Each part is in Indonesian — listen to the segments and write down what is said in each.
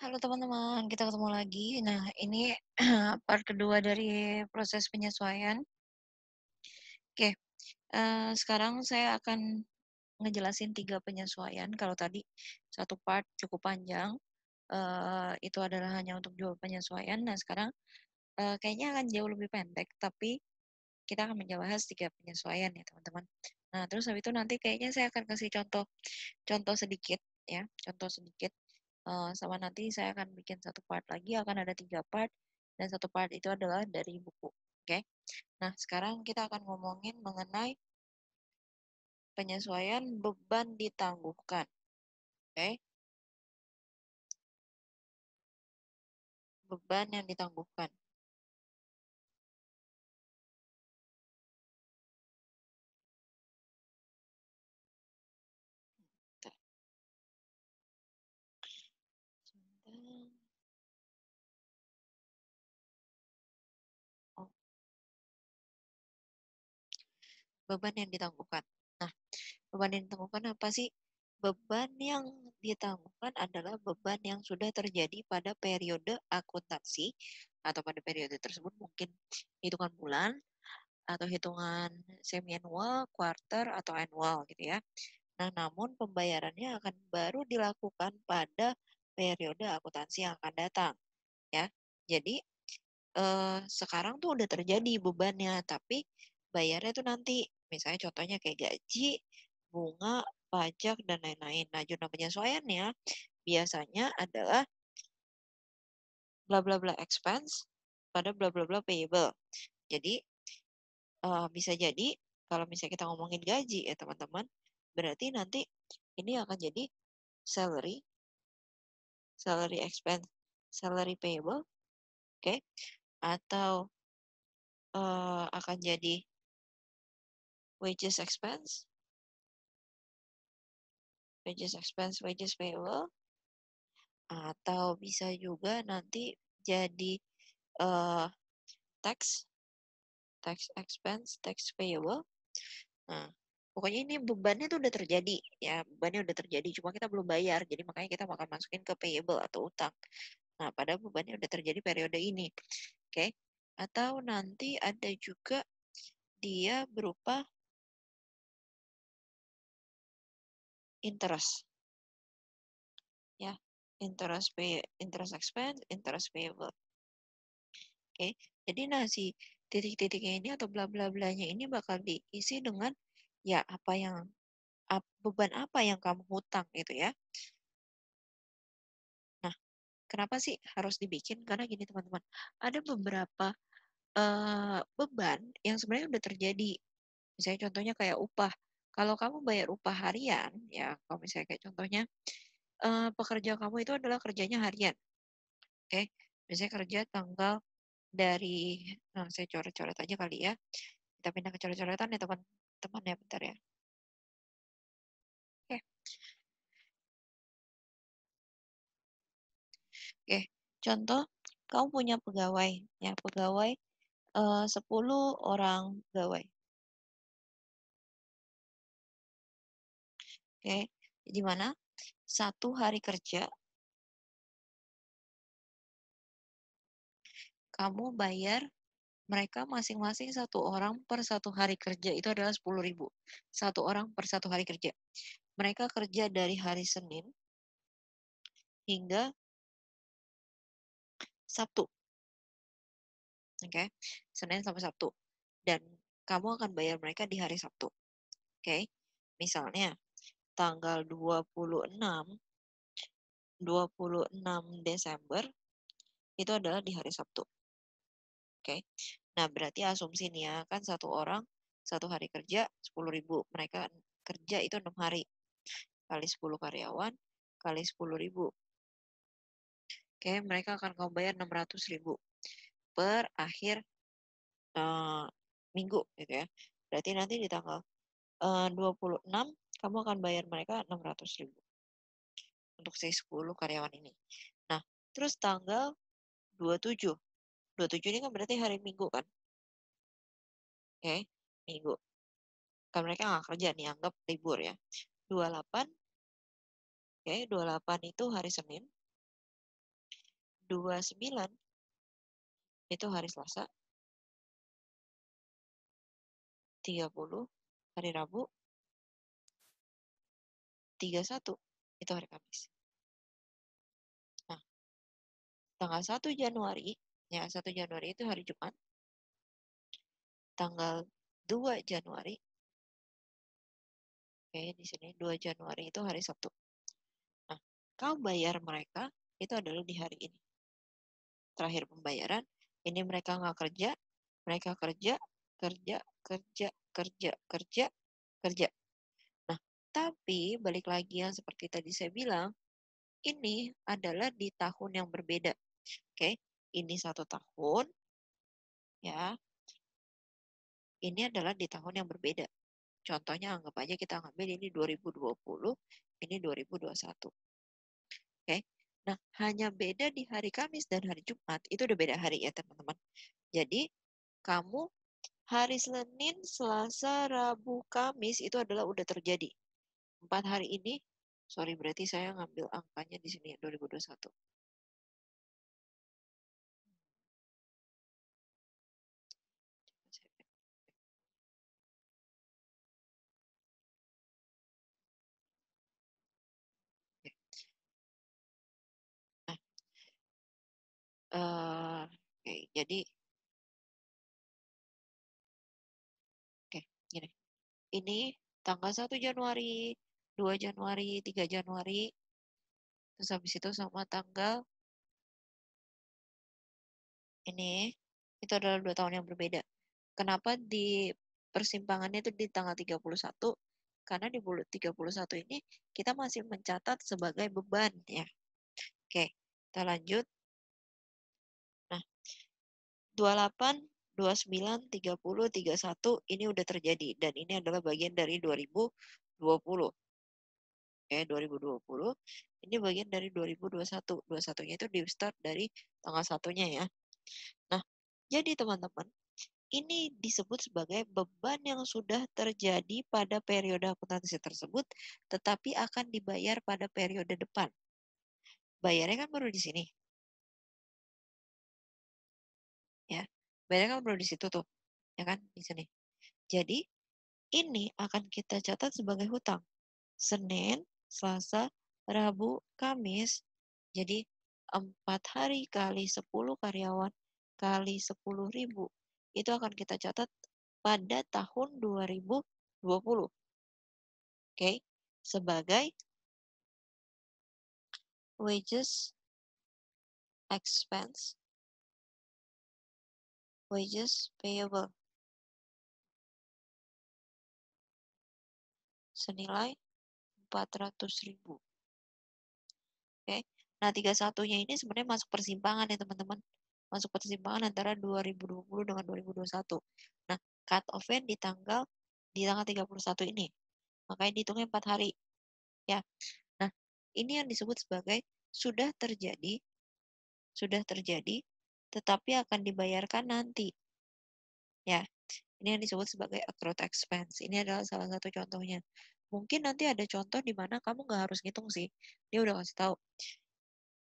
Halo teman-teman, kita ketemu lagi. Nah, ini part kedua dari proses penyesuaian. Oke, sekarang saya akan ngejelasin 3 penyesuaian. Kalau tadi satu part cukup panjang, itu adalah hanya untuk 2 penyesuaian. Nah, sekarang kayaknya akan jauh lebih pendek, tapi kita akan membahas 3 penyesuaian ya teman-teman. Nah, terus habis itu nanti kayaknya saya akan kasih contoh sedikit ya, contoh sedikit. Sama nanti saya akan bikin satu part lagi, akan ada 3 part, dan satu part itu adalah dari buku. Oke? Nah, sekarang kita akan ngomongin mengenai penyesuaian beban ditangguhkan. Oke? Beban yang ditangguhkan. Bentar, sebentar. Oh, beban yang ditangguhkan. Nah, beban yang ditangguhkan apa sih? Beban yang ditangguhkan adalah beban yang sudah terjadi pada periode akuntansi atau pada periode tersebut mungkin hitungan bulan atau hitungan semi-annual, quarter, atau annual gitu ya. Nah, namun pembayarannya akan baru dilakukan pada periode akuntansi yang akan datang ya. Jadi sekarang tuh udah terjadi bebannya, tapi bayarnya tuh nanti. Misalnya contohnya kayak gaji, bunga, pajak, dan lain-lain. Nah, jurnal penyesuaiannya biasanya adalah bla bla bla expense pada bla bla bla payable. Jadi bisa jadi kalau misalnya kita ngomongin gaji ya teman-teman, berarti nanti ini akan jadi salary, salary expense, salary payable, oke? Atau akan jadi wages expense, wages expense, wages payable, atau bisa juga nanti jadi uh, tax, tax expense, tax payable. Nah, pokoknya ini bebannya tuh udah terjadi ya, bebannya udah terjadi, cuma kita belum bayar, jadi makanya kita bakal masukin ke payable atau utang. Nah, pada bebannya udah terjadi periode ini, oke? Atau nanti ada juga dia berupa interest, ya, interest expense, interest payable, oke? Jadi nah si titik-titiknya ini atau bla bla blanya ini bakal diisi dengan ya apa yang beban apa yang kamu hutang gitu ya. Nah, kenapa sih harus dibikin? Karena gini teman-teman, ada beberapa beban yang sebenarnya udah terjadi. Misalnya contohnya kayak upah. Kalau kamu bayar upah harian, ya kalau misalnya kayak contohnya pekerja kamu itu adalah kerjanya harian, oke? Misalnya kerja tanggal dari, nah saya coret-coret aja kali ya. Kita pindah ke coret-coretan ya teman-teman ya, bentar ya. Oke, oke. Contoh, kamu punya pegawai, ya pegawai 10 orang pegawai. Oke, di mana satu hari kerja kamu bayar mereka masing-masing satu orang per satu hari kerja itu adalah 10.000. Satu orang per satu hari kerja. Mereka kerja dari hari Senin hingga Sabtu. Oke, Senin sampai Sabtu. Dan kamu akan bayar mereka di hari Sabtu. Oke, misalnya tanggal 26 Desember itu adalah di hari Sabtu. Oke. Nah, berarti asumsi nih ya, kan satu orang satu hari kerja 10.000. Mereka kerja itu 6 hari. Kali 10 karyawan, kali 10.000. Oke, mereka akan kamu bayar 600.000 per akhir uh, minggu gitu ya. Berarti nanti di tanggal 26 kamu akan bayar mereka 600.000 untuk si 10 karyawan ini. Nah, terus tanggal 27. 27 ini kan berarti hari Minggu kan? Oke, Minggu. Kan mereka nggak kerja nih, anggap libur ya. 28, oke, 28 itu hari Senin. 29 itu hari Selasa, 30 hari Rabu, 31 itu hari Kamis. Nah, tanggal 1 Januari, ya 1 Januari itu hari Jumat, tanggal 2 Januari, oke di sini 2 Januari itu hari Sabtu. Nah, kau bayar mereka itu adalah di hari ini. Terakhir pembayaran, ini mereka nggak kerja, mereka kerja, kerja, kerja, kerja, kerja, kerja. Nah, tapi balik lagi yang seperti tadi saya bilang, ini adalah di tahun yang berbeda. Oke, ini 1 tahun, ya. Ini adalah di tahun yang berbeda. Contohnya anggap aja kita ngambil ini 2020, ini 2021. Oke. Nah, hanya beda di hari Kamis dan hari Jumat. Itu udah beda hari ya, teman-teman. Jadi, kamu hari Senin, Selasa, Rabu, Kamis itu adalah udah terjadi. 4 hari ini, sorry berarti saya ngambil angkanya di sini 2021. Nah, oke, jadi oke, gini. Ini tanggal 1 Januari, 2 Januari, 3 Januari, terus habis itu sama tanggal ini, itu adalah 2 tahun yang berbeda. Kenapa di persimpangannya itu di tanggal 31? Karena di bulan 31 ini kita masih mencatat sebagai beban ya. Oke, kita lanjut. Nah, 28, 29, 30, 31 ini udah terjadi dan ini adalah bagian dari 2020. Oke, 2020 ini bagian dari 2021. 21-nya itu di start dari tanggal satunya ya. Nah, jadi teman-teman, ini disebut sebagai beban yang sudah terjadi pada periode akuntansi tersebut, tetapi akan dibayar pada periode depan. Bayarnya kan baru di sini, ya. Bayarnya kan baru di situ tuh, ya kan, di sini. Jadi, ini akan kita catat sebagai hutang. Senin, Selasa, Rabu, Kamis. Jadi, 4 hari kali 10 karyawan kali 10.000 itu akan kita catat pada tahun 2020. Oke, sebagai wages expense, wages payable senilai 400.000. Oke, nah 31-nya ini sebenarnya masuk persimpangan ya teman-teman. Masuk persimpangan antara 2020 dengan 2021. Nah, cut off-nya di tanggal 31 ini. Makanya dihitungnya 4 hari. Ya. Nah, ini yang disebut sebagai sudah terjadi, tetapi akan dibayarkan nanti. Ya, ini yang disebut sebagai accrued expense. Ini adalah salah satu contohnya. Mungkin nanti ada contoh di mana kamu nggak harus ngitung sih. Dia udah kasih tahu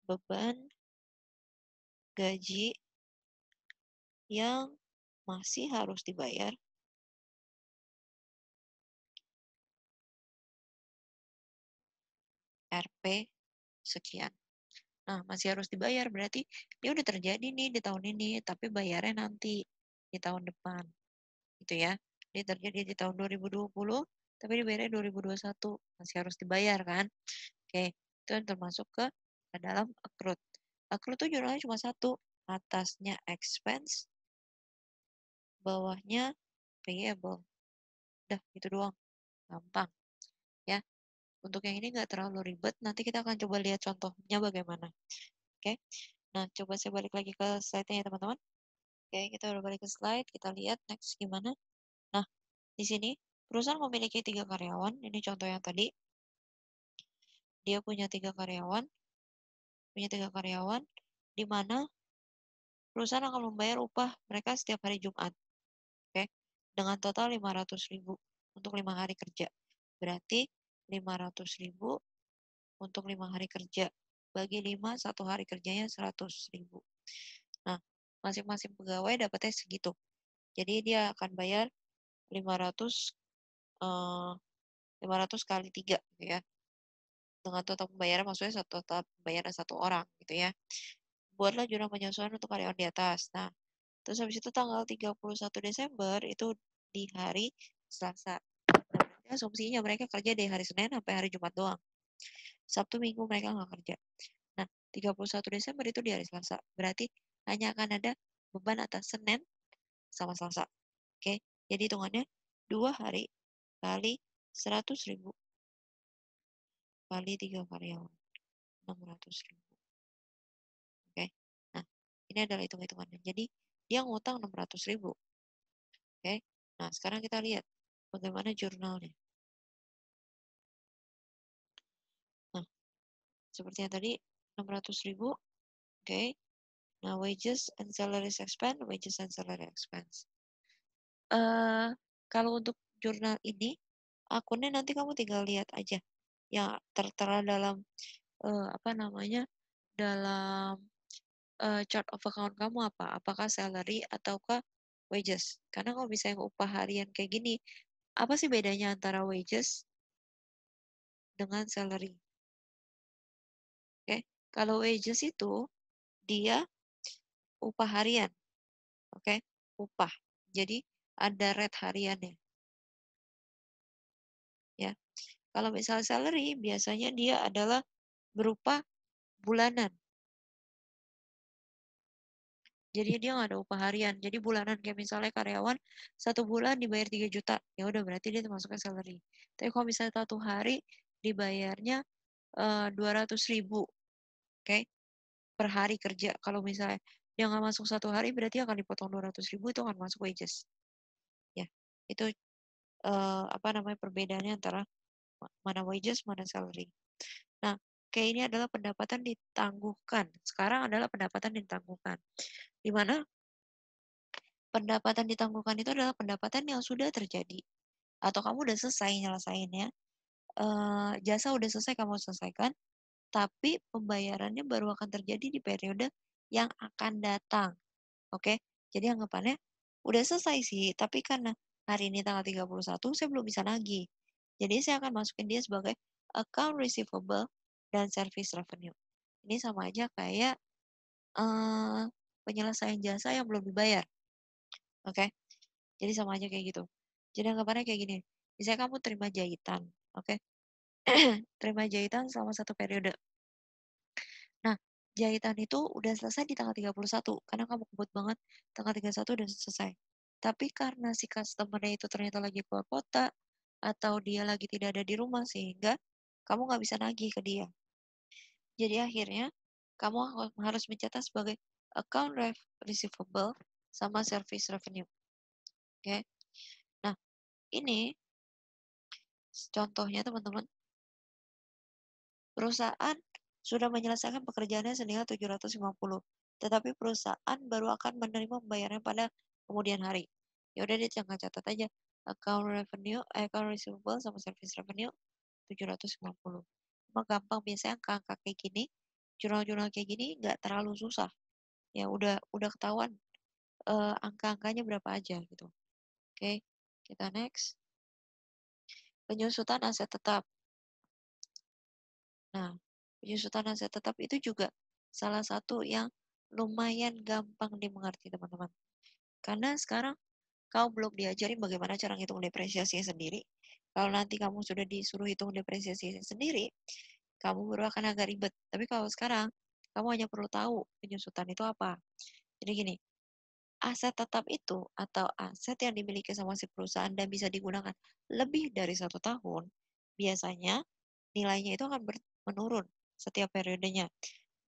beban gaji yang masih harus dibayar RP sekian. Nah, masih harus dibayar berarti dia udah terjadi nih di tahun ini, tapi bayarnya nanti di tahun depan. Gitu ya. Dia terjadi di tahun 2020, tapi dibayarnya 2021. Masih harus dibayar kan? Oke, itu yang termasuk ke dalam accrued. Accrued itu jurnalnya cuma satu. Atasnya expense, bawahnya payable. Udah, itu doang. Gampang. Ya, untuk yang ini nggak terlalu ribet. Nanti kita akan coba lihat contohnya bagaimana. Oke, nah coba saya balik lagi ke slide-nya ya teman-teman. Oke, kita udah balik ke slide. Kita lihat next gimana. Nah, di sini perusahaan memiliki 3 karyawan. Ini contoh yang tadi. Dia punya tiga karyawan, di mana perusahaan akan membayar upah mereka setiap hari Jumat. Oke, dengan total 500.000 untuk 5 hari kerja. Berarti 500.000 untuk 5 hari kerja. bagi 5, satu hari kerjanya 100.000. Nah, masing-masing pegawai dapatnya segitu. Jadi dia akan bayar 500 eh, 500 kali 3 gitu ya. Dengan total pembayaran maksudnya total pembayaran satu orang gitu ya. Buatlah jurnal penyesuaian untuk karyawan di atas. Nah, terus habis itu tanggal 31 Desember itu di hari Selasa. Nah, berarti asumsinya mereka kerja dari hari Senin sampai hari Jumat doang. Sabtu Minggu mereka nggak kerja. Nah, 31 Desember itu di hari Selasa. Berarti hanya akan ada beban atas Senin sama Selasa. Oke, jadi hitungannya 2 hari kali 100.000 kali 3 karyawan. 600.000. Oke, nah ini adalah hitung-hitungannya. Jadi dia ngutang 600.000. Oke, nah sekarang kita lihat bagaimana jurnalnya. Nah, seperti yang tadi 600.000. Oke, nah wages and salaries expense, wages and salary expense. Kalau untuk jurnal ini, akunnya nanti kamu tinggal lihat aja yang tertera dalam apa namanya, dalam chart of account kamu apa? Apakah salary ataukah wages? Karena kalau misalnya upah harian kayak gini, apa sih bedanya antara wages dengan salary? Oke, kalau wages itu dia upah harian, oke, upah. Jadi ada rate hariannya, ya. Kalau misalnya salary, biasanya dia adalah berupa bulanan. Jadi dia nggak ada upah harian. Jadi bulanan kayak misalnya karyawan 1 bulan dibayar 3 juta, ya udah berarti dia termasuknya salary. Tapi kalau misalnya 1 hari dibayarnya 200.000, oke, per hari kerja. Kalau misalnya dia nggak masuk 1 hari, berarti akan dipotong 200.000, itu akan masuk wages. Ya, itu apa namanya perbedaannya antara mana wages, mana salary. Nah, kayak ini adalah pendapatan ditangguhkan. Sekarang adalah pendapatan ditangguhkan. Di mana pendapatan ditangguhkan itu adalah pendapatan yang sudah terjadi. Atau kamu udah selesai nyelesainnya, jasa udah selesai kamu selesaikan, tapi pembayarannya baru akan terjadi di periode yang akan datang. Oke, jadi anggapannya udah selesai sih, tapi karena hari ini tanggal 31, saya belum bisa nagih. Jadi saya akan masukin dia sebagai account receivable dan service revenue. Ini sama aja kayak penyelesaian jasa yang belum dibayar. Oke, jadi sama aja kayak gitu. Jadi anggapannya kayak gini, misalnya kamu terima jahitan, oke? Terima jahitan selama 1 periode. Nah, jahitan itu udah selesai di tanggal 31, karena kamu kebut banget, tanggal 31 udah selesai. Tapi karena si customer-nya itu ternyata lagi keluar kota, atau dia lagi tidak ada di rumah, sehingga kamu nggak bisa nagih ke dia. Jadi akhirnya, kamu harus mencatat sebagai account receivable sama service revenue. Oke. Nah, ini contohnya teman-teman, perusahaan sudah menyelesaikan pekerjaannya senilai 750, tetapi perusahaan baru akan menerima pembayaran pada kemudian hari. Ya udah dia tinggal catat aja account receivable sama service revenue 750. Emang gampang, biasanya angka-angka kayak gini, jurnal-jurnal kayak gini nggak terlalu susah. Ya udah ketahuan angka-angkanya berapa aja gitu. Oke, kita next. Penyusutan aset tetap. Nah, penyusutan aset tetap itu juga salah satu yang lumayan gampang dimengerti, teman-teman. Karena sekarang kamu belum diajarin bagaimana cara ngitung depresiasi sendiri. Kalau nanti kamu sudah disuruh hitung depresiasi sendiri, kamu baru akan agak ribet. Tapi kalau sekarang, kamu hanya perlu tahu penyusutan itu apa. Jadi gini, aset tetap itu atau aset yang dimiliki sama si perusahaan dan bisa digunakan lebih dari 1 tahun, biasanya nilainya itu akan menurun setiap periodenya.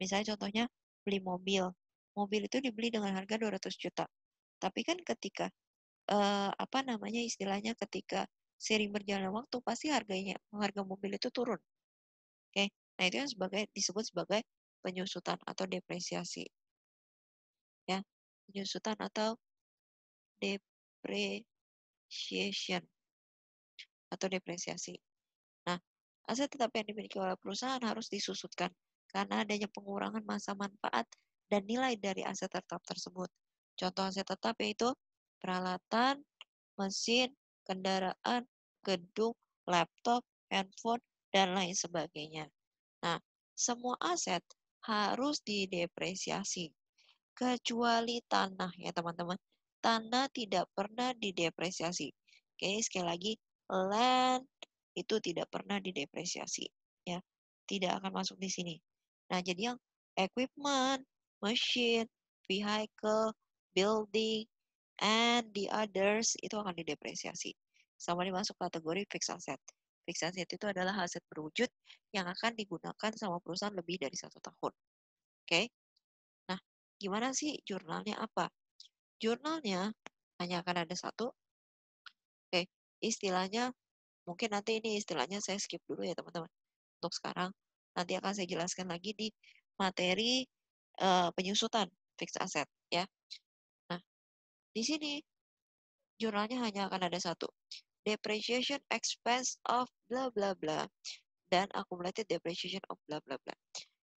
Misalnya contohnya beli mobil. Mobil itu dibeli dengan harga 200 juta. Tapi kan ketika apa namanya istilahnya ketika sering berjalan waktu pasti harga mobil itu turun. Oke. Nah, itu yang disebut sebagai penyusutan atau depresiasi, ya. Penyusutan atau depreciation atau depresiasi. Nah, aset tetap yang dimiliki oleh perusahaan harus disusutkan karena adanya pengurangan masa manfaat dan nilai dari aset tetap tersebut. Contoh aset tetap yaitu peralatan, mesin, kendaraan, gedung, laptop, handphone, dan lain sebagainya. Nah, semua aset harus didepresiasi, kecuali tanah ya teman-teman. Tanah tidak pernah didepresiasi. Oke, sekali lagi, land itu tidak pernah didepresiasi. Ya, tidak akan masuk di sini. Nah, jadi yang equipment, machine, vehicle, building, and the others itu akan didepresiasi. Sama dimasuk kategori fixed asset. Fixed asset itu adalah aset berwujud yang akan digunakan sama perusahaan lebih dari 1 tahun. Oke? Nah, gimana sih jurnalnya apa? Jurnalnya hanya akan ada satu. Oke, istilahnya mungkin nanti ini istilahnya saya skip dulu ya teman-teman. Untuk sekarang nanti akan saya jelaskan lagi di materi penyusutan fixed asset ya. Nah, di sini jurnalnya hanya akan ada satu. Depreciation expense of bla bla bla dan accumulated depreciation of bla bla bla.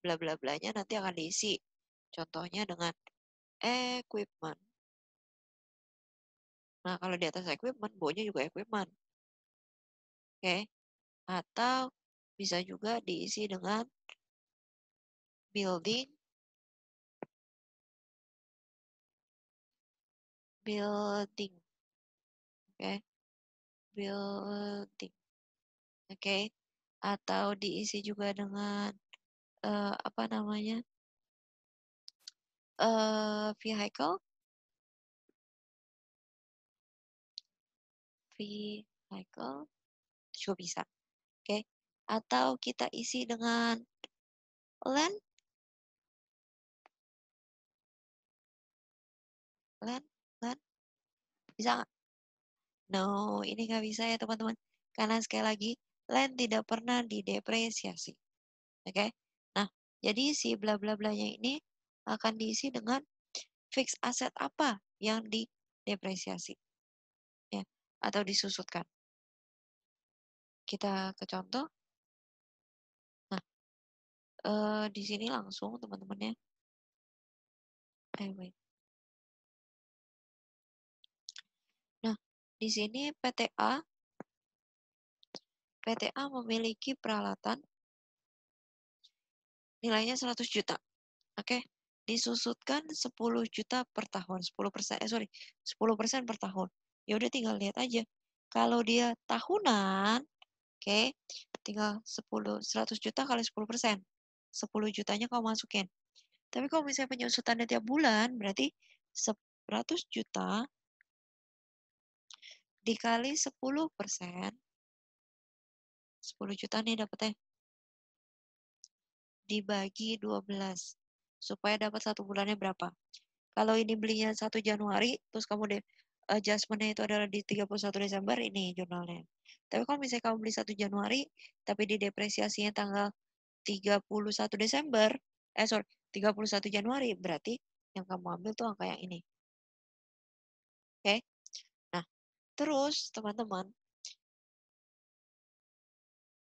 Bla bla blanya nanti akan diisi. Contohnya dengan equipment. Nah, kalau di atas equipment, bawahnya juga equipment. Oke. Atau bisa juga diisi dengan building, building. Oke. Building. Oke. Atau diisi juga dengan apa namanya? Vehicle, vehicle itu juga bisa. Oke. Atau kita isi dengan land, land, land. Bisa nggak? No, ini nggak bisa ya teman-teman. Karena sekali lagi, land tidak pernah didepresiasi. Oke. Nah, jadi si bla bla blanya ini akan diisi dengan fixed asset apa yang didepresiasi ya atau disusutkan. Kita ke contoh. Nah, di sini langsung teman-teman ya. Wait. Nah, di sini PTA memiliki peralatan nilainya 100 juta. Oke. Disusutkan 10 juta per tahun, 10%, sorry, 10% per tahun. Ya udah tinggal lihat aja. Kalau dia tahunan, oke, tinggal 100 juta kali 10%. 10 jutanya kau masukin. Tapi kalau misalnya penyusutannya tiap bulan, berarti 100 juta dikali 10%, 10 juta nih dapetnya, dibagi 12. Supaya dapat 1 bulannya berapa. Kalau ini belinya 1 Januari, terus kamu adjustment-nya itu adalah di 31 Desember, ini jurnalnya. Tapi kalau misalnya kamu beli 1 Januari, tapi didepresiasinya tanggal 31 Desember, sorry, 31 Januari, berarti yang kamu ambil tuh angka yang ini. Oke? Nah, terus teman-teman,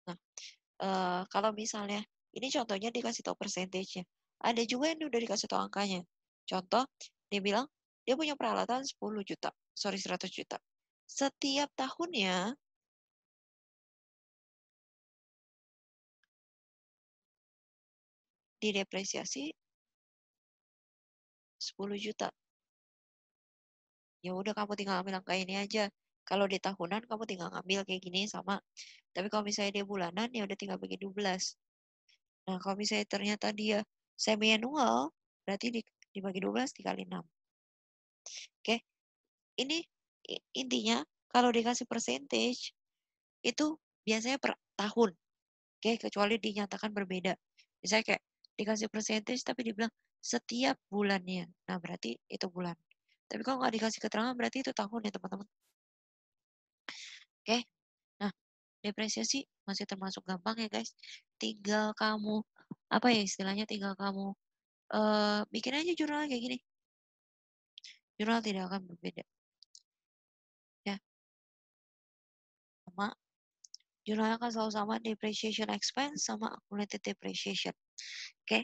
nah kalau misalnya, ini contohnya dikasih tahu persentasenya. Ada juga yang udah dikasih tahu angkanya. Contoh, dia bilang, dia punya peralatan 10 juta, sorry 100 juta. Setiap tahunnya, didepresiasi 10 juta. Ya udah kamu tinggal ambil angka ini aja. Kalau di tahunan kamu tinggal ngambil kayak gini sama. Tapi kalau misalnya dia bulanan ya udah tinggal bagi 12. Nah, kalau misalnya ternyata dia semi annual, berarti dibagi 12 dikali 6. Oke. Ini intinya kalau dikasih percentage itu biasanya per tahun. Oke, kecuali dinyatakan berbeda. Misalnya kayak dikasih percentage tapi dibilang setiap bulannya. Nah, berarti itu bulan. Tapi kalau nggak dikasih keterangan berarti itu tahun ya teman-teman. Oke. Nah, depresiasi masih termasuk gampang ya guys. Tinggal kamu apa ya istilahnya tinggal kamu bikin aja jurnal kayak gini. Jurnal tidak akan berbeda. Ya, sama Jurnalnya akan selalu sama, depreciation expense sama accumulated depreciation. Oke.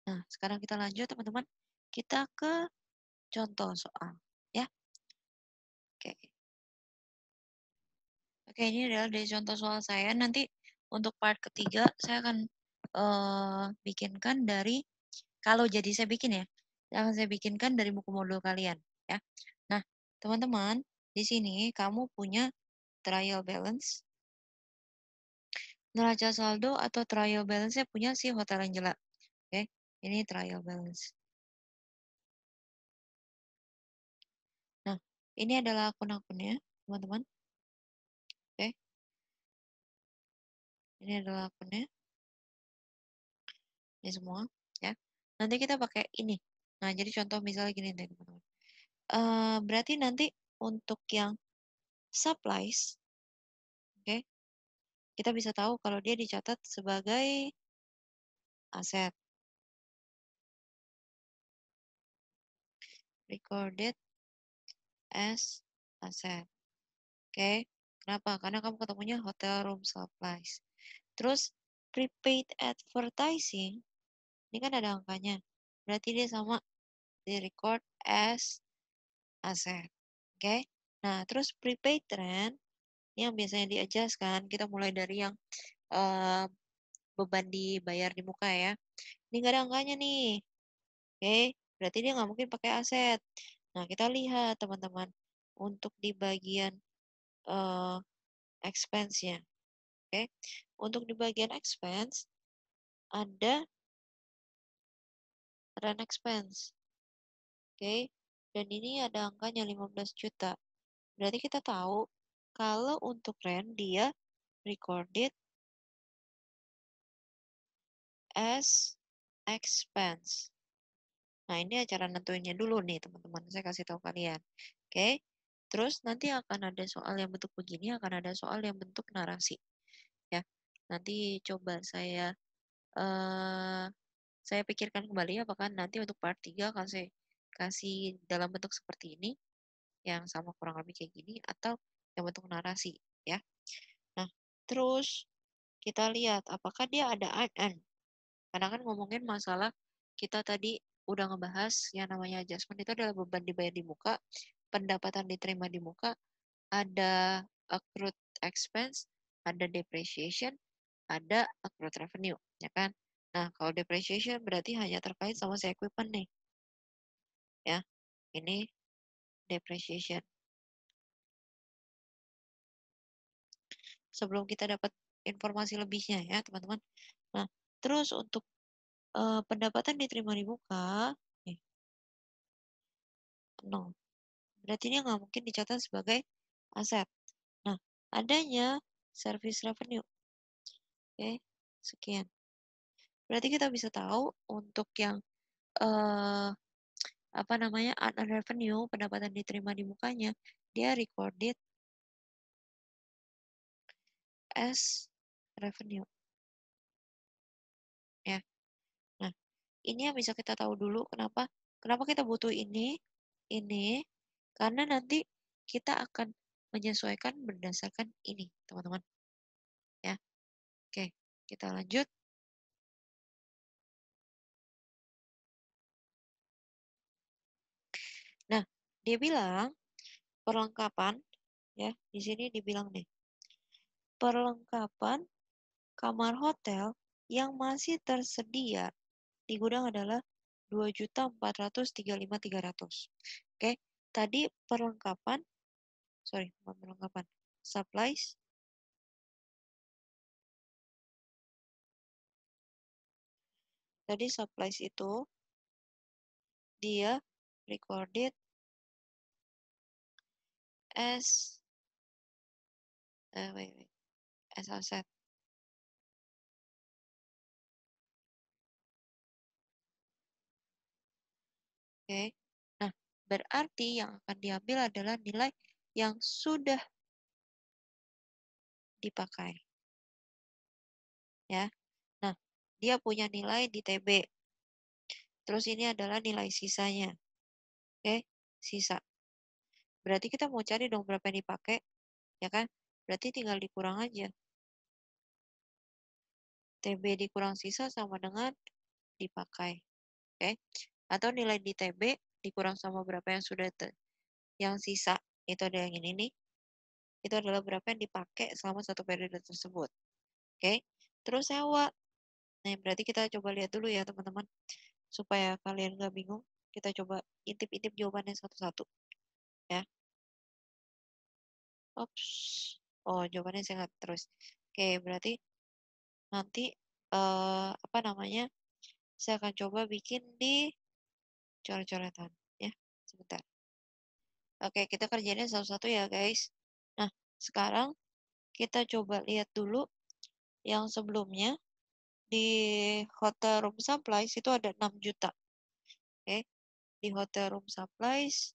Nah, sekarang kita lanjut teman-teman. Kita ke contoh soal ya. Oke. Oke, ini adalah dari contoh soal saya. Nanti untuk part ketiga saya akan bikinkan dari, kalau jadi saya bikin ya, akan saya bikinkan dari buku modul kalian ya. Nah, teman-teman, di sini kamu punya trial balance, neraca saldo atau trial balance-nya punya si Hotel Angela. Oke, ini trial balance. Nah, ini adalah akun-akunnya, teman-teman. Oke, ini adalah akunnya, ini semua ya. Nanti kita pakai ini. Nah, jadi contoh misalnya gini deh, teman-teman. Berarti nanti untuk yang supplies, oke, kita bisa tahu kalau dia dicatat sebagai aset, recorded as aset. Oke, kenapa? Karena kamu ketemunya hotel room supplies. Terus prepaid advertising, ini kan ada angkanya. Berarti dia sama di record as aset. Oke. Nah, terus prepaid rent yang biasanya di-adjust kan, kita mulai dari yang eh, beban dibayar di muka ya. Ini nggak ada angkanya nih. Oke, berarti dia nggak mungkin pakai aset. Nah, kita lihat teman-teman untuk di bagian eh, expense-nya. Oke, untuk di bagian expense ada rent expense. Oke, dan ini ada angkanya 15 juta. Berarti kita tahu kalau untuk rent dia recorded as expense. Nah, ini cara nentuinnya dulu nih, teman-teman. Saya kasih tahu kalian. Oke. Terus nanti akan ada soal yang bentuk begini, akan ada soal yang bentuk narasi. Ya. Nanti coba eh saya pikirkan kembali apakah nanti untuk part 3 kasih dalam bentuk seperti ini yang sama kurang lebih kayak gini atau yang bentuk narasi, ya. Nah, terus kita lihat apakah dia ada add-on. Karena kan ngomongin masalah kita tadi udah ngebahas yang namanya adjustment itu adalah beban dibayar di muka, pendapatan diterima di muka, ada accrued expense, ada depreciation, ada accrued revenue, ya kan? Nah, kalau depreciation berarti hanya terkait sama si equipment nih, ya. Ini depreciation. Sebelum kita dapat informasi lebihnya ya, teman-teman. Nah, terus untuk pendapatan diterima di muka, nih, 0. Berarti dia nggak mungkin dicatat sebagai aset. Nah, adanya service revenue. Oke, sekian. Berarti kita bisa tahu untuk yang eh, apa namanya unearned revenue, pendapatan diterima di mukanya, dia recorded as revenue. Ya. Nah, ini yang bisa kita tahu dulu kenapa kita butuh ini karena nanti kita akan menyesuaikan berdasarkan ini, teman-teman. Ya. Oke, kita lanjut. Nah, dia bilang perlengkapan, ya, di sini dibilang nih, perlengkapan kamar hotel yang masih tersedia di gudang adalah 2.435.300. Oke, tadi perlengkapan, sorry, bukan perlengkapan, supplies, tadi supplies itu dia recorded as, wait, as asset. Oke, nah berarti yang akan diambil adalah nilai yang sudah dipakai, ya. Nah, dia punya nilai di TB. Terus ini adalah nilai sisanya. Oke, sisa. Berarti kita mau cari dong berapa yang dipakai, ya kan? Berarti tinggal dikurang aja. TB dikurang sisa sama dengan dipakai. Oke? Atau nilai di TB dikurang sama berapa yang sudah yang sisa. Itu ada yang ini nih. Itu adalah berapa yang dipakai selama satu periode tersebut. Oke? Terus sewa. Nah, berarti kita coba lihat dulu ya, teman-teman. Supaya kalian nggak bingung, kita coba intip-intip jawabannya satu-satu. Ya. Ops. Oh, jawabannya saya nggak terus. Oke, berarti nanti apa namanya? Saya akan coba bikin di coret-coretan ya. Sebentar. Oke, kita kerjainnya satu-satu ya, guys. Nah, sekarang kita coba lihat dulu yang sebelumnya di hotel room supplies itu ada 6 juta. Oke, di hotel room supplies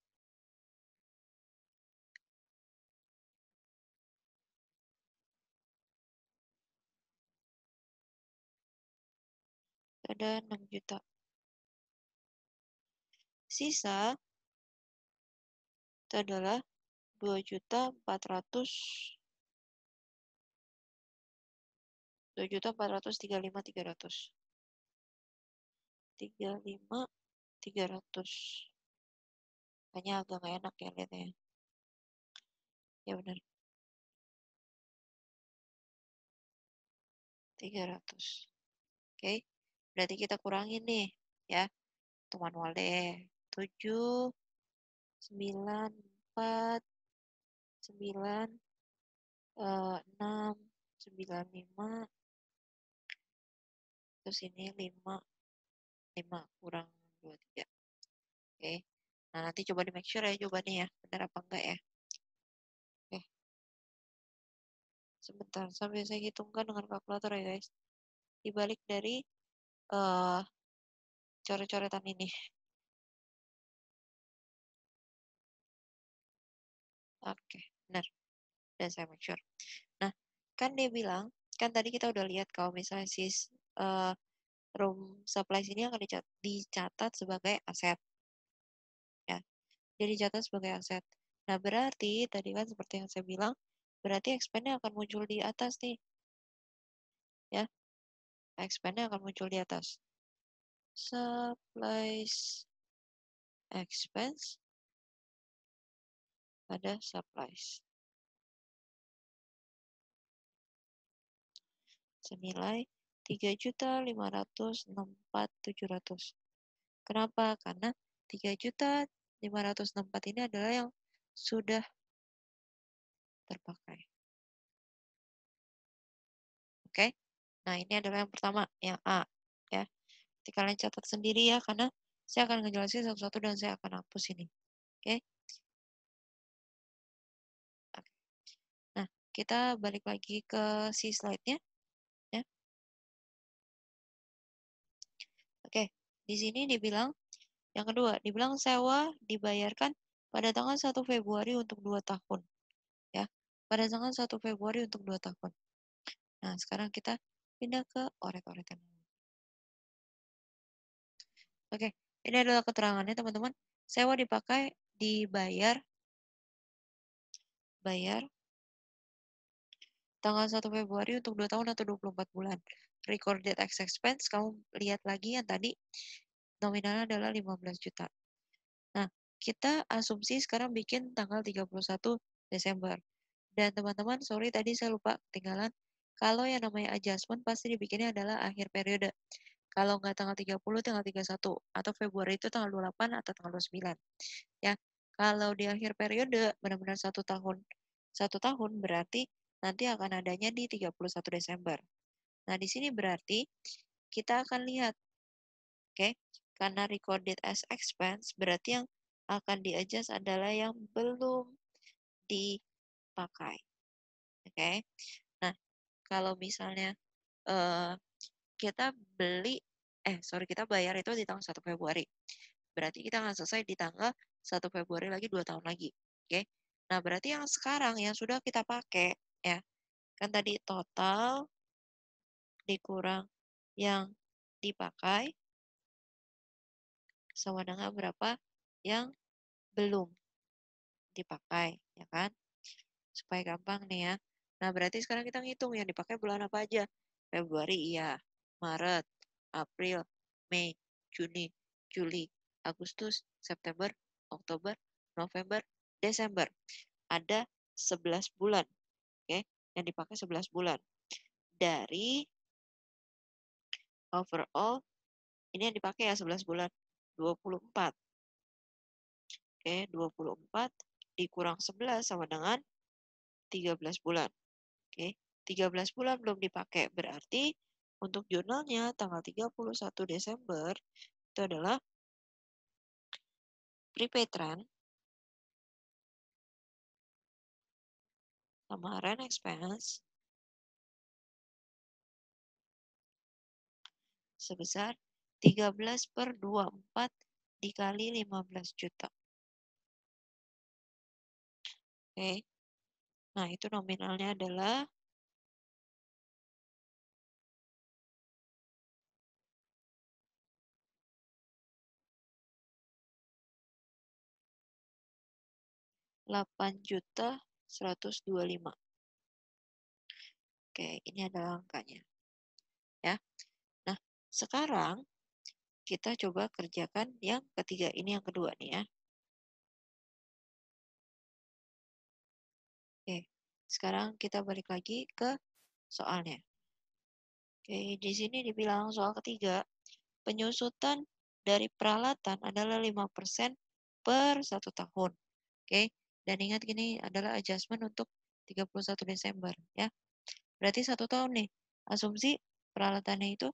ada 6 juta. Sisa itu adalah 2.435.300. 35.300. Kayaknya agak gak enak ya lihatnya. Ya benar, 300. Oke, berarti kita kurangin nih ya. Itu manual deh. 7, 9, 4, 9, 6, 9, 5. Terus ini 5, 5 kurang 2, 3. Oke. Nah, nanti coba di make sure ya jawabannya ya. Benar apa enggak ya. Oke. Sebentar, sambil saya hitungkan dengan kalkulator ya guys. Dibalik dari uh, coret-coretan ini. Oke, benar. Dan saya make sure. Nah, kan dia bilang, kan tadi kita udah lihat kalau misalnya uh, room supplies ini akan dicatat sebagai aset. Ya, jadi dicatat sebagai aset. Nah, berarti tadi kan seperti yang saya bilang, berarti expense akan muncul di atas nih. Ya, expense akan muncul di atas. Supplies expense ada supplies. Senilai 3.564.700. Kenapa? Karena 3.564 ini adalah yang sudah terpakai. Oke? Nah, ini adalah yang pertama, yang A. Ya. Nanti kalian catat sendiri ya, karena saya akan ngejelasin satu-satu dan saya akan hapus ini. Oke? Oke. Nah, kita balik lagi ke si slide-nya. Ya. Oke, di sini dibilang, yang kedua, dibilang sewa dibayarkan pada tanggal 1 Februari untuk 2 tahun. Ya, pada tanggal 1 Februari untuk 2 tahun. Nah, sekarang kita pindah ke oret-oretan. Oke, ini adalah keterangannya teman-teman. Sewa dipakai, dibayar, bayar tanggal 1 Februari untuk 2 tahun atau 24 bulan. Recorded tax expense, kamu lihat lagi yang tadi nominalnya adalah 15 juta. Nah, kita asumsi sekarang bikin tanggal 31 Desember. Dan teman-teman, sorry tadi saya lupa ketinggalan. Kalau yang namanya adjustment pasti dibikinnya adalah akhir periode. Kalau nggak tanggal 30, tanggal 31. Atau Februari itu tanggal 28 atau tanggal 29. Ya, kalau di akhir periode benar-benar 1 tahun. 1 tahun berarti nanti akan adanya di 31 Desember. Nah, di sini berarti kita akan lihat, oke, karena recorded as expense, berarti yang akan di-adjust adalah yang belum dipakai. Oke. Nah, kalau misalnya eh, kita beli, kita bayar itu di tanggal 1 Februari. Berarti kita akan selesai di tanggal 1 Februari lagi 2 tahun lagi. Oke. Nah, berarti yang sekarang yang sudah kita pakai, ya, kan tadi total dikurang yang dipakai sama dengan berapa yang belum dipakai, ya kan? Supaya gampang nih ya. Nah, berarti sekarang kita ngitung yang dipakai bulan apa aja. Februari iya, Maret, April, Mei, Juni, Juli, Agustus, September, Oktober, November, Desember. Ada 11 bulan, oke? Yang dipakai 11 bulan. Dari overall, ini yang dipakai ya 11 bulan, 24. Oke, 24 dikurang 11 sama dengan 13 bulan. Oke, 13 bulan belum dipakai. Berarti untuk jurnalnya tanggal 31 Desember itu adalah prepaid trend sama rent expense sebesar 13/24 dikali 15 juta. Oke. Nah, itu nominalnya adalah 8.125. Oke, ini adalah angkanya ya. Nah, sekarang kita coba kerjakan yang ketiga, ini yang kedua nih ya. Oke, sekarang kita balik lagi ke soalnya. Oke, di sini dibilang soal ketiga, penyusutan dari peralatan adalah 5% per 1 tahun. Oke, dan ingat gini adalah adjustment untuk 31 Desember ya. Berarti 1 tahun nih. Asumsi peralatannya itu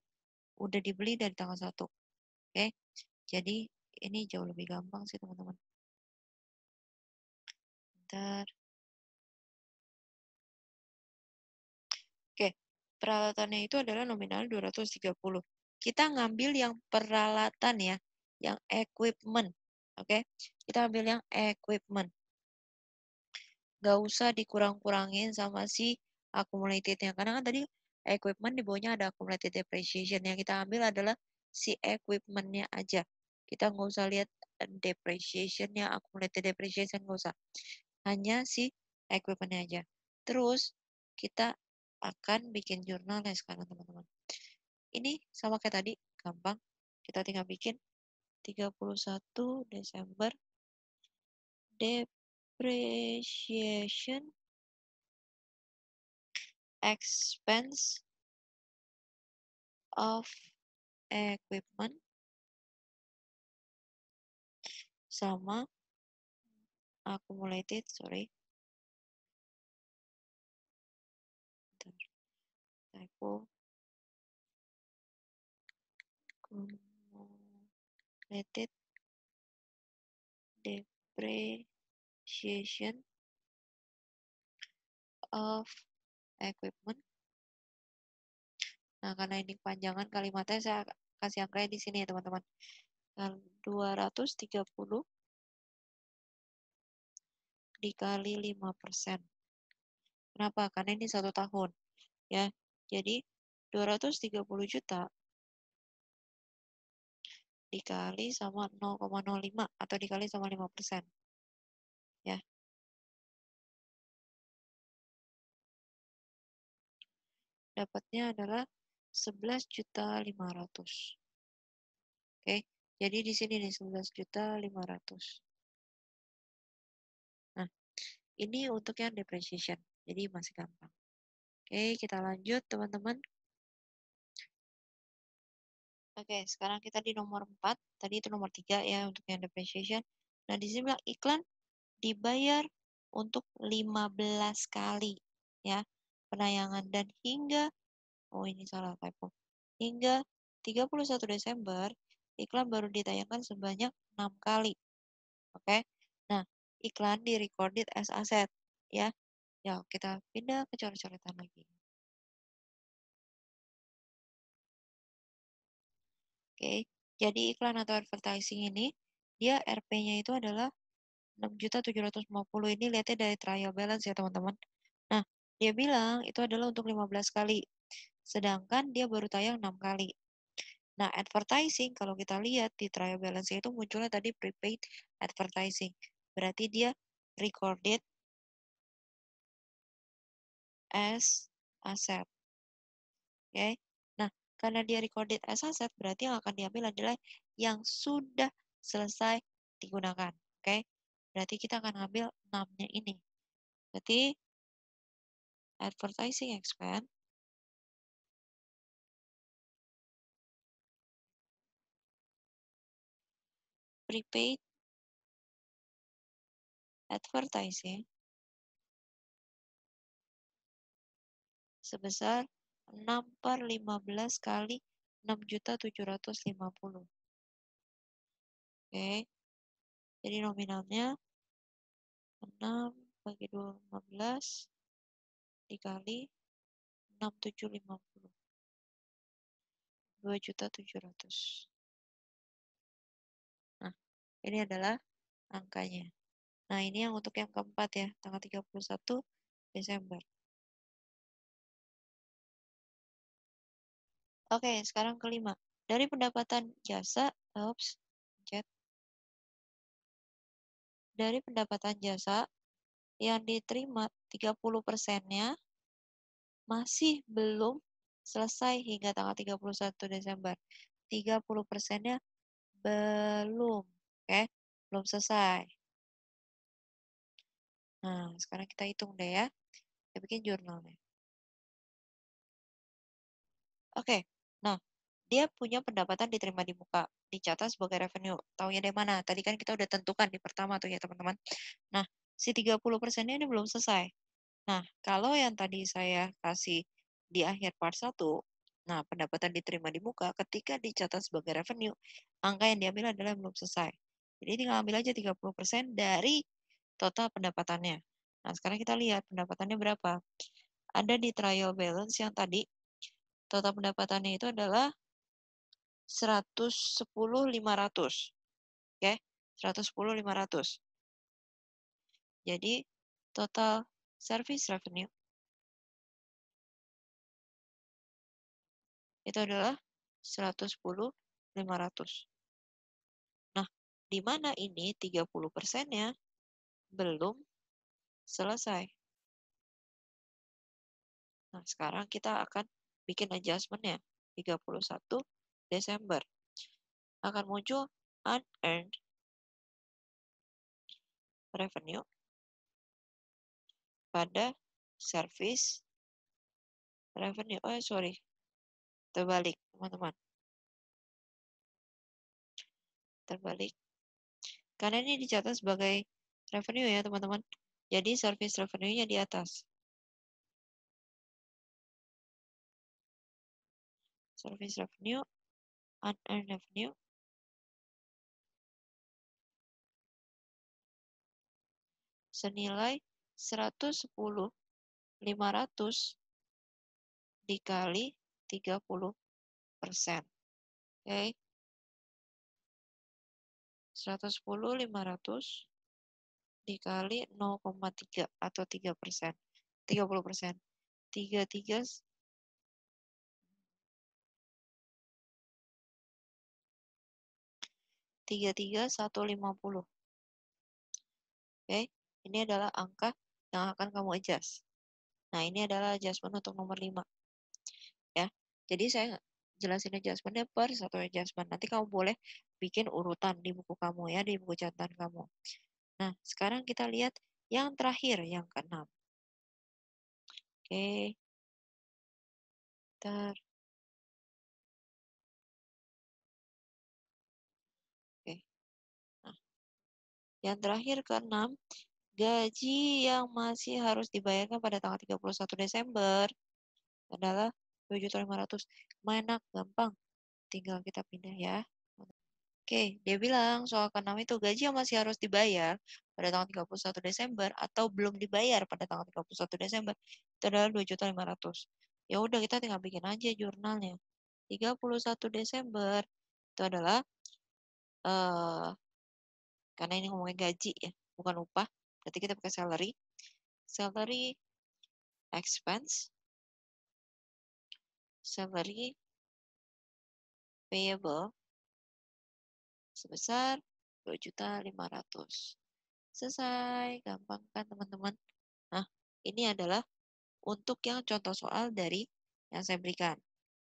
udah dibeli dari tanggal 1. Oke, jadi ini jauh lebih gampang sih teman-teman. Bentar. Oke, peralatannya itu adalah nominal 230. Kita ngambil yang peralatan ya, yang equipment. Oke, kita ambil yang equipment. Gak usah dikurang-kurangin sama si accumulated-nya. Karena kan tadi equipment di bawahnya ada accumulated depreciation. Yang kita ambil adalah si equipment-nya aja. Kita nggak usah lihat depreciation-nya, accumulated depreciation nggak usah. Hanya si equipment-nya aja. Terus kita akan bikin jurnalnya sekarang teman-teman. Ini sama kayak tadi, gampang. Kita tinggal bikin 31 Desember depreciation expense of equipment sama accumulated, sorry, typo, accumulated depreciation of equipment. Nah, karena ini panjangan kalimatnya, saya kasih angkanya di sini ya teman-teman. 230 dikali 5%. Kenapa? Karena ini 1 tahun. Ya, jadi 230 juta dikali sama 0,05 atau dikali sama 5%. Ya, dapatnya adalah 11.500.000. Oke, jadi di sini nih 11.500.000. Nah, ini untuk yang depreciation, jadi masih gampang. Oke, kita lanjut teman-teman. Oke, sekarang kita di nomor 4. Tadi itu nomor 3 ya untuk yang depreciation. Nah, di sini bilang iklan dibayar untuk 15 kali ya penayangan dan hingga, oh ini salah typo, hingga 31 Desember iklan baru ditayangkan sebanyak 6 kali. Oke. Nah, iklan di recorded as asset ya. Ya, kita pindah ke coret-coretan lagi. Oke. Jadi iklan atau advertising ini dia RP-nya itu adalah 6.750.000. Ini lihatnya dari trial balance ya teman-teman. Nah, dia bilang itu adalah untuk 15 kali. Sedangkan dia baru tayang 6 kali. Nah, advertising kalau kita lihat di trial balance itu munculnya tadi prepaid advertising. Berarti dia recorded as asset. Oke. Nah, karena dia recorded as asset, berarti yang akan diambil adalah yang sudah selesai digunakan. Oke. Berarti kita akan ambil 6-nya ini. Berarti advertising expense prepaid advertising sebesar 6/15 kali 6.750. Oke. Jadi nominalnya 6 bagi 15 dikali 6.750. 2.700.000. Nah, ini adalah angkanya. Nah, ini yang untuk yang keempat ya, tanggal 31 Desember. Oke, sekarang kelima. Dari pendapatan jasa, dari pendapatan jasa yang diterima 30%-nya masih belum selesai hingga tanggal 31 Desember. 30%-nya belum, oke, belum selesai. Nah, sekarang kita hitung deh ya. Kita bikin jurnalnya. Oke, nah, dia punya pendapatan diterima di muka, dicatat sebagai revenue. Taunya dari mana? Tadi kan kita udah tentukan di pertama tuh ya teman-teman. Nah, si 30%-nya ini belum selesai. Nah, kalau yang tadi saya kasih di akhir part 1, nah pendapatan diterima di muka ketika dicatat sebagai revenue, angka yang diambil adalah belum selesai. Jadi tinggal ambil aja 30% dari total pendapatannya. Nah, sekarang kita lihat pendapatannya berapa. Ada di trial balance yang tadi, total pendapatannya itu adalah 110.500. Oke, 110.500. Jadi total service revenue itu adalah 110.500. Nah, di mana ini 30%-nya belum selesai. Nah, sekarang kita akan bikin adjustment-nya. 31 Desember. Akan muncul unearned revenue pada service revenue. Oh, sorry. Terbalik, teman-teman. Terbalik. Karena ini dicatat sebagai revenue ya, teman-teman. Jadi service revenue-nya di atas. Service revenue, unearned revenue, senilai 110.500 dikali 30%. Oke. 110.500 dikali 0,3 atau 3%. 30%. 33 33.150. Oke, ini adalah angka yang akan kamu adjust. Nah, ini adalah adjustment untuk nomor 5. Ya. Jadi saya jelasin adjustmentnya per satu adjustment. Nanti kamu boleh bikin urutan di buku kamu ya, di buku catatan kamu. Nah, sekarang kita lihat yang terakhir, yang keenam. Oke. Oke. Nah, yang terakhir keenam, gaji yang masih harus dibayarkan pada tanggal 31 Desember adalah 2.500.000. Mana gampang. Tinggal kita pindah ya. Oke, dia bilang soal keenam itu gaji yang masih harus dibayar pada tanggal 31 Desember atau belum dibayar pada tanggal 31 Desember itu adalah 2.500.000. Ya udah kita tinggal bikin aja jurnalnya. 31 Desember itu adalah karena ini ngomongin gaji ya, bukan upah. Berarti kita pakai salary. Salary expense, salary payable sebesar 2.500.000. Selesai, gampang kan teman-teman? Nah, ini adalah untuk yang contoh soal dari yang saya berikan.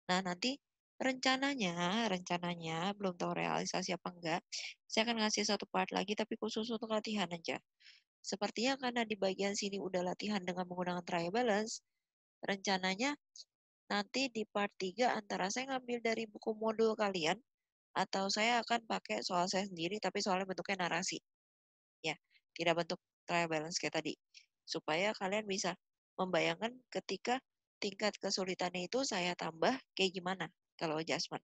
Nah, nanti rencananya belum tahu realisasi apa enggak, saya akan ngasih satu part lagi tapi khusus untuk latihan aja. Sepertinya karena di bagian sini udah latihan dengan menggunakan trial balance, rencananya nanti di part 3 antara saya ngambil dari buku modul kalian atau saya akan pakai soal saya sendiri tapi soalnya bentuknya narasi. Ya, tidak bentuk trial balance kayak tadi. Supaya kalian bisa membayangkan ketika tingkat kesulitannya itu saya tambah kayak gimana kalau adjustment.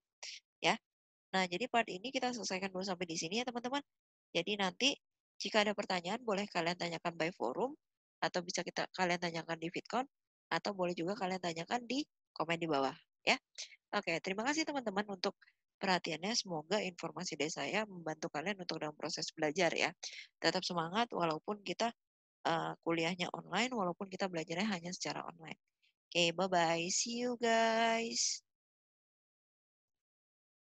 Ya, nah jadi part ini kita selesaikan dulu sampai di sini ya teman-teman. Jadi nanti jika ada pertanyaan boleh kalian tanyakan by forum atau bisa kalian tanyakan di VidCon atau boleh juga kalian tanyakan di komen di bawah ya. Oke, terima kasih teman-teman untuk perhatiannya. Semoga informasi dari saya membantu kalian untuk dalam proses belajar ya. Tetap semangat walaupun kita kuliahnya online, walaupun kita belajarnya hanya secara online. Oke, bye-bye. See you guys.